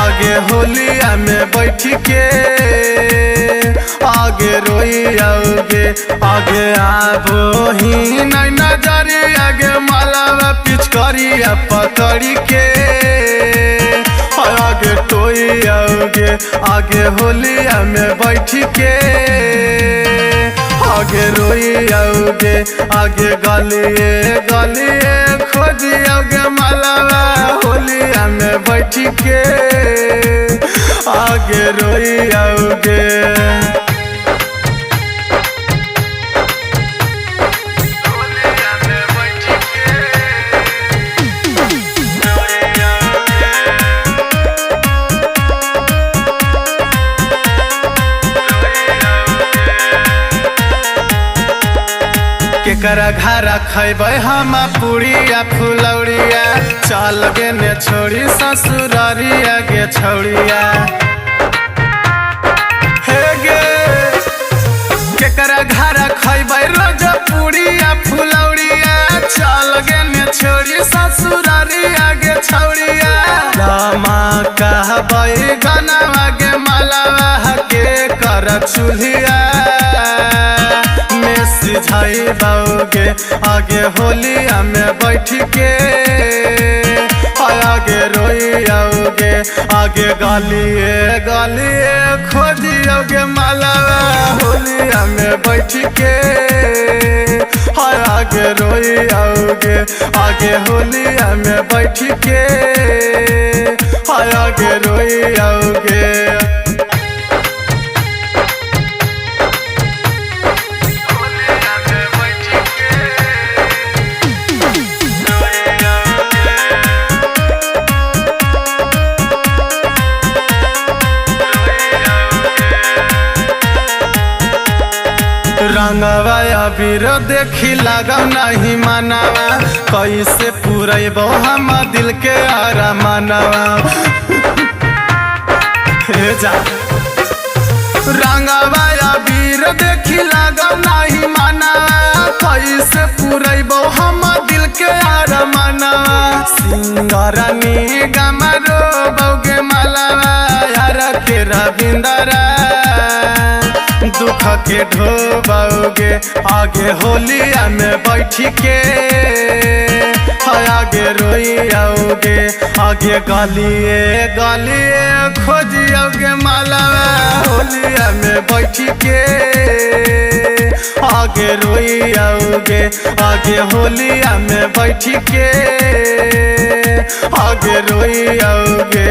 आगे होलिया में बैठ के आगे रोई आओगे आगे आबो ही नहीं नजरी आगे मालावा पिचकारिया पकड़ी के आगे टोई आओगे आगे होलिया में बैठ के आगे रोई आओगे आगे गलिए गलिए खोजी आओगे मालावा होलिया में बैठ के आगे रोई आओगे। केकरा घरा खैबै हम पूड़िया फुलौड़िया चल गे ने छोड़ी ससुरारिया गे छौड़िया हे गे केकरा घरा खैबै रोज पूड़िया फुलौड़िया चल गे ने छोड़ी ससुरारिया गे छौड़िया रामा कहबै गनवा गे मलवा के कर चूल्हिया सिझाइबोगे आगे होलिया में बैठ के आगे रोई आओगे आगे गालिए गालिए खोजियोगे मालावा होलिया में बैठ के आगे रोई आओगे आगे होलिया में बैठ के आगे रोई आओगे। रंगवा अबीर देखी लागम नहीं मनावा कैसे पूरेबो हम दिल के अरमानवा हे जा रंगवा अबीर देखी लागम नहीं मनावा कैसे पूरेबो हम दिल के अरमानवा सिंगरनी गमरो बौगे मलवा यार के रविंदरा दुख के ढोबोगे आगे होलिया में बैठ के आगे रोई आओगे आगे गालिए गालिए खोजियोगे मालावा होलिया में बैठ के आगे रोई आओगे आगे होलिया में बैठ के आगे रोई आओगे।